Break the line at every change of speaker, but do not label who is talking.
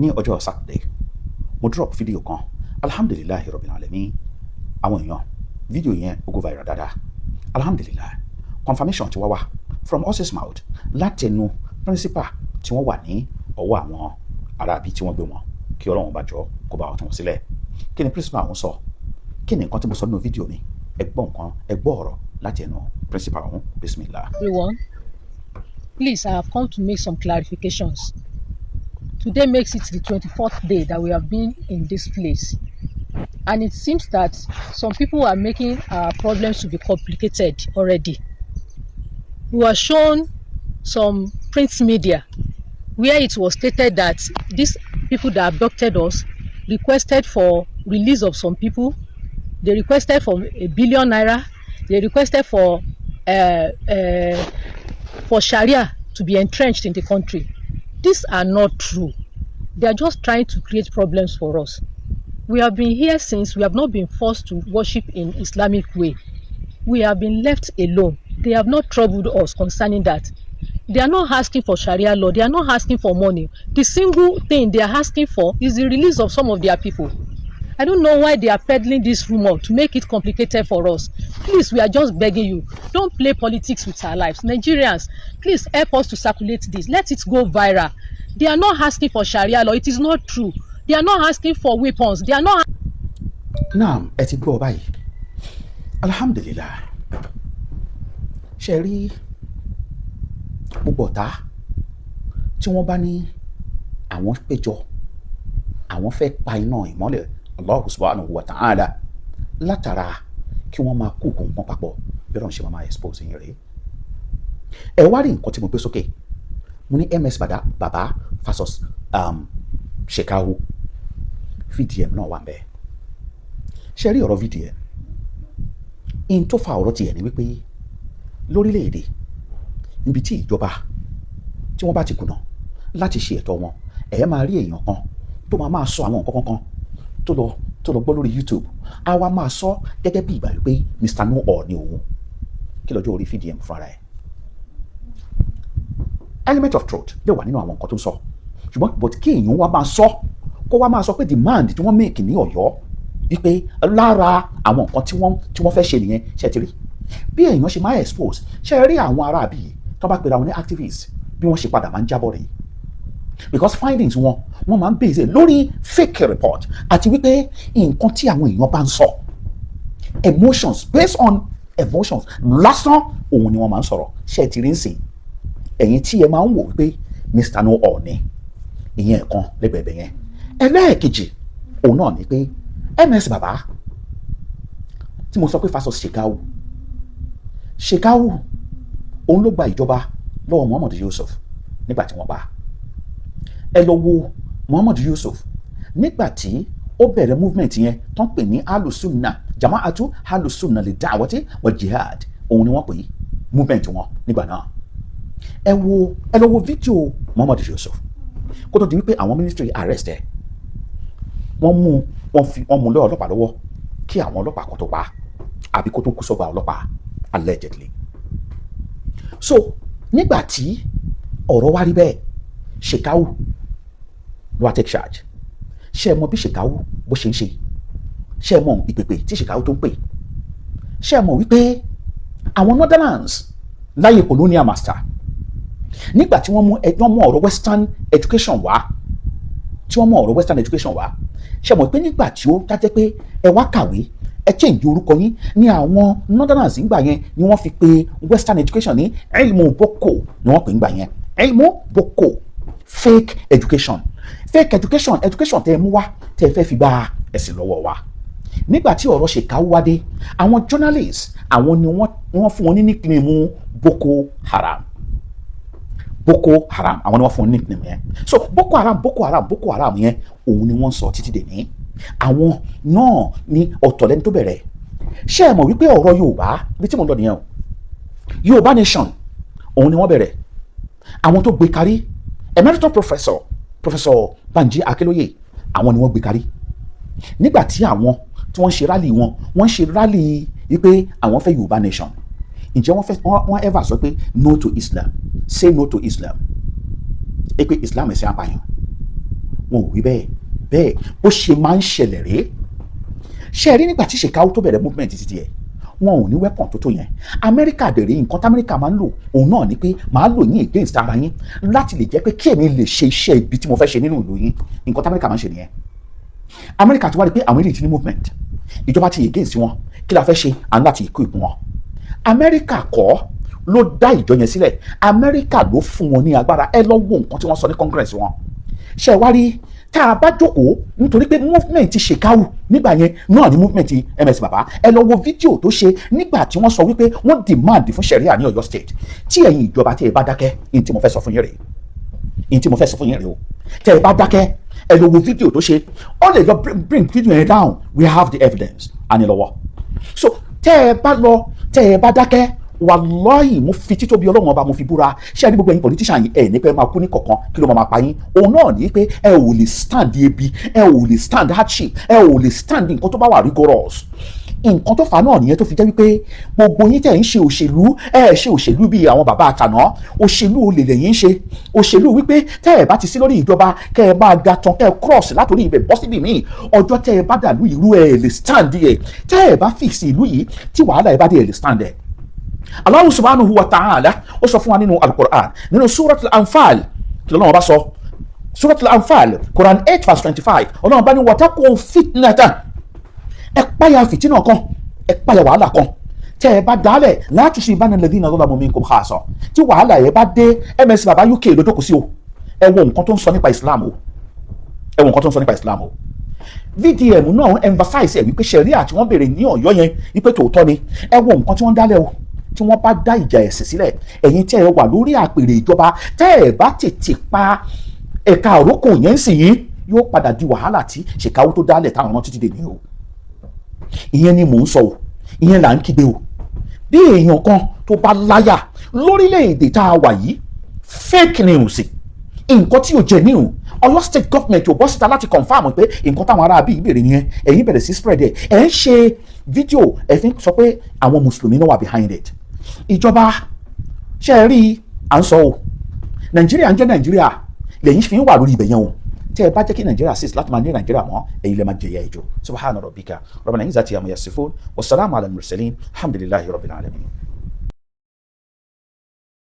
ní ọjọ́ Saturday mo drop fídíò kan alhamdulilayi rabbil alamin àwọn èèyàn fídíò yẹn ó go viral dáadáa alhamdulilayi confirmation ti wá wá from horse's mouth látẹnu principal tí wọ́n wà ní ọwọ́ àwọn arábí tí wọ́n gbé wọn kí Ọlọ́run bá jọ kó bá wọn tún sílẹ̀ kí ni principal ọ̀hún sọ kí ni nǹkan tí mo sọ nínú fídíò mi ẹ gbọ́ ọ̀rọ̀ láti ẹnu principal ọ̀hún bismillah.
Everyone, please, I have come to make some clarifications. Today makes it the 24th day that we have been in this place, and it seems that some people are making our problems to be complicated already. We were shown some print media where it was stated that these people that abducted us requested for release of some people. They requested for ₦1 billion. They requested for Sharia to be entrenched in the country. These are not true. They are just trying to create problems for us. We have been here since. We have not been forced to worship in Islamic way. We have been left alone. They have not troubled us concerning that. They are not asking for Sharia law. They are not asking for money. The single thing they are asking for is the release of some of their people. I don't know why they are peddling this rumor to make it complicated for us. Please, we are just begging you, don't play politics with our lives. Nigerians, please help us to circulate this. Let it go viral. They are not asking for Sharia law. It is not true. They are not asking for weapons. They are not.
Naam, ẹ ti gbọ́ báyìí. Alhamdulillah. Ṣé rí gbogbo ọ̀tá tí wọ́n bá ní àwọn péjọ, àwọn fẹ́ pa iná ìmọ́lẹ̀ Allah subhanahu wa ta'ala látara kí wọ́n máa kú nǹkan papọ̀ bí wọ́n ṣe máa expose yín rèé. Ẹ wá rí nǹkan tí mo gbé sókè mo ní MS bàbá versus Sheikh VDM náà wà bẹ́ẹ̀. Ṣé rí ọ̀rọ̀ VDM in tó fa ọ̀rọ̀ tiẹ̀ ní wípé lórílẹ̀‐èdè níbi tí ìjọba tí wọ́n bá ti kùnà láti ṣe ẹ̀tọ́ wọn ẹ̀ máa rí èèyàn kan tó máa sọ àwọn nǹkan kan tó lọ gbọ́ lórí YouTube a wá máa sọ gẹ́gẹ́ bí ìgbà wípé Mr. No Or ni òun kí lọ́jọ́ orí VDM fúnra ẹ̀. Element of truth lè wà nínú àwọn nǹkan tó ń sọ ṣùgbọ́n but kí èèyàn wá máa sọ kó wá máa sọ pé demand tí wọ́n make ní Ọ̀yọ́ wípé lára àwọn nǹkan tí wọ́n fẹ́ ṣe nìyẹn ṣe ti rí bí èèyàn ṣe máa expose ṣe rí àwọn ará àbí tó bá pera wọn ní activists bí wọ́n ṣe padà máa ń jábọ̀ rèé because findings wọn máa ń base lórí fake report àti wípé nǹkan tí àwọn èèyàn bá ń sọ emotions based on emotions lásán òun ni wọ́n máa ń sọ̀rọ̀ ṣe ti rí ń sìn ẹ̀yin tí ẹ máa ń wò wípé Mr. No Or ni ìyẹn ẹ̀kan lẹ́gbẹ̀ẹ́bẹ̀ yẹn ẹlẹ́ẹ̀kejì òun náà ni pé MS bàbá tí mo sọ pé fasos Sheikh òun ló gba ìjọba lọ́wọ́ Muhammad Yusuf nígbà tí wọ́n bá ẹ lọ wo Muhammad Yusuf nígbà tí ó bẹ̀rẹ̀ movement yẹn tó ń pè ní alusunna jama'atu alusunna li da'wati wal jihad òun ni wọ́n pè movement wọn nígbà náà ẹ lọ wo fídíò Muhammad Yusuf kó tó di wípé àwọn ministry arrest ẹ wọ́n mú lọ́wọ́ ọlọ́pàá lọ́wọ́ kí àwọn ọlọ́pàá kó tó pa àbí kó tó kú sọ́gbà ọlọ́pàá allegedly. So nígbà tí ọ̀rọ̀ wá rí bẹ́ẹ̀ Sheikh ló wá take charge ṣé ẹ mọ bí Sheikh bó ṣe ń ṣe ṣé ẹ mọ ìpèpè tí Sheikh tó ń pè ṣé ẹ mọ wípé àwọn Netherlands láyé colonial master nígbà tí wọ́n mú ọ̀rọ̀ western education wá ṣé ẹ mọ̀ pé nígbà tí ó dájẹ́ pé ẹ wá kàwé ẹ change orúkọ yín ní àwọn Netherlands nígbà yẹn ni wọ́n fi pe western education ní ilmu boko ni wọ́n pè nígbà yẹn ilmu boko fake education tẹ́ ẹ mú wá tẹ́ ẹ fẹ́ fi gba ẹ̀sìn lọ́wọ́ wa nígbà tí ọ̀rọ̀ Sheikh wá dé àwọn journalists àwọn ni wọ́n fún wọn ní nickname Boko Haram àwọn ni wọ́n fún wọn ní nickname yẹn so Boko Haram yẹn òun ni wọ́n sọ títí dè ní àwọn náà ní ọ̀tọ̀ lẹ́ni tó bẹ̀rẹ̀ ṣé ẹ mọ̀ wípé ọ̀rọ̀ Yorùbá bí tí mo lọ nìyẹn o Yorùbá nation òun ni wọ́n bẹ̀rẹ̀ àwọn tó gbé kárí emeritus professor Banji Akinloye àwọn ni wọ́n gbé kárí nígbà tí àwọn tí wọ́n ṣe rally wípé àwọn fẹ́ Yorùbá nation ǹjẹ́ wọ́n ever sọ pé no to Islam say no to Islam pé Islam ẹ̀sìn apààyàn wọn ò wí bẹ́ẹ̀ ó ṣe máa ń ṣẹlẹ̀ rèé. ṣe rí nígbà tí Sheikh Uways tó bẹ̀rẹ̀ movement títí ẹ̀ wọn ò ní weapon tó yẹn. Amẹ́ríkà dẹ̀rẹ̀ nǹkan tí Amẹ́ríkà máa ń lò òun náà ni pé màá lò yín against ara yín láti lè jẹ́ pé kí èmi lè ṣe iṣẹ́ ibi tí mo fẹ́ ṣe nínú ìlú yín. nǹkan tí Amẹ́ríkà máa ń ṣe nìyẹn. Amẹ́ríkà ti wá rí pé àwọn ènìyàn ti ní movement, ìjọba ti against wọn, kí la fẹ́ ṣe à ń láti kó ìkún wọn. Amẹ́ríkà kọ́ ló dá ìjọ yẹn sílẹ̀, Amẹ́ríkà ló fún wọn ní agbára. ẹ lọ wo nǹkan tí wọ́n sọ ní Congress wọn. ṣe wá rí tá a bá jókòó nítorí pé movement ti Sheikh Uways nígbà yẹn náà ni movement ti MS Baba. ẹ lọ wo fídíò tó ṣe nígbà tí wọ́n sọ wípé wọ́n demand fún sharia ní Ọ̀yọ́ state. tí ẹ̀yin ìjọba tí ẹ bá dákẹ́ ní tí mo fẹ́ sọ fún yín rèé o tí ẹ bá dákẹ́ ẹ lọ wo fídíò tó ṣe ó lè lọ bring fídíò yẹn down, we have the evidence àní lọ́wọ́. so tẹ́ ẹ bá dákẹ́ wàláhì mo fi títóbi Ọlọ́run ọba mo fi búra. ṣé ẹni gbogbo ẹ̀yin politician yìí ẹ̀ ní pé máa kú ní kọ̀ọ̀kan kí ló máa pa yín. òun náà ní pé ẹ ò lè stand ebi, ẹ ò lè stand hardship, ẹ ò lè stand nǹkan tó bá wà rigorous. nǹkan tó fà náà nìyẹn tó fi jẹ́ wípé gbogbo yín tẹ̀ ń ṣe òṣèlú ẹ ṣe òṣèlú bíi àwọn bàbá àtàná. òṣèlú olè lẹ́yìn ń ṣe òṣèlú wípé tẹ́ ẹ bá ti sí lórí ìjọba kẹ́ ẹ bá ga tán kẹ́ ẹ cross látòrí ibẹ̀ bọ́ síbì míì. ọjọ́ tẹ́ ẹ bá dàlú ìlú ẹ lè stand ẹ, tẹ́ ẹ bá fix ìlú yìí tí wàhálà ẹ bá dé ẹ lè stand ẹ. Allah subhanahu wa ta'ala ó sọ fún wa nínú al-Qur'an nínú Surat al-Anfal kí lọ́nà ọba sọ Surat al-Anfal Quran 8 verse 25 Ọlọ́run bá ní wattaqu fitnatan, ẹ páyà fìtínà kan, ẹ páyà wàhálà kan tẹ́ ẹ bá dálẹ̀ la tusibanna alladhina zalamu minkum khassa. tí wàhálà yẹn bá dé MS Baba UK lójókòó sí o. ẹ wo nǹkan tó ń sọ nípa Islam o, VDM náà emphasize ẹ wípé sharia tí wọ́n béèrè ní Ọ̀yọ́ yẹn wípé tòótọ́ ni. ẹ wo nǹkan tí wọ́n dálẹ̀ o. tí wọ́n bá dá ìjà ẹ̀sìn sílẹ̀, ẹ̀yin tẹ́ ẹ wà lórí àpèrè ìjọba tẹ́ ẹ bá tètè pa ẹ̀ka àrókò yẹn sì yín yóò padà di wàhálà tí Sheikh Uways tó dálẹ̀ táwọn ọmọ títí dè ní o. ìyẹn ni mò ń sọ o, ìyẹn là ń kígbe o. bí èèyàn kan tó bá láyà lórílẹ̀‐èdè tá a wà yìí fake news nǹkan tí ò jẹ́ ní o, Ọ̀yọ́ state government ò bọ́ síta láti confam pé nǹkan táwọn ará bíi ìbéèrè yẹn ẹ̀yin bẹ̀rẹ̀ sí spread ẹ̀ ń ṣe fídíò ẹ̀ fi sọ pé àwọn mùsùlùmí náà wà behind it. ìjọba ṣe é rí à ń sọ o, Nàìjíríà ń jẹ́ Nàìjíríà lẹ́yìn fi ń wà lórí ibẹ̀ yẹn o. tẹ́ ẹ bá jẹ́ kí Nàìjíríà six láti máa ní Nàìjíríà mọ́ ẹ̀yin lè máa jẹ̀yà ẹ̀jọ̀. subhana rabbika rabbil izzati amma yasifun wassalamu ala al-mursalin alhamdulillahi rabbil alamin.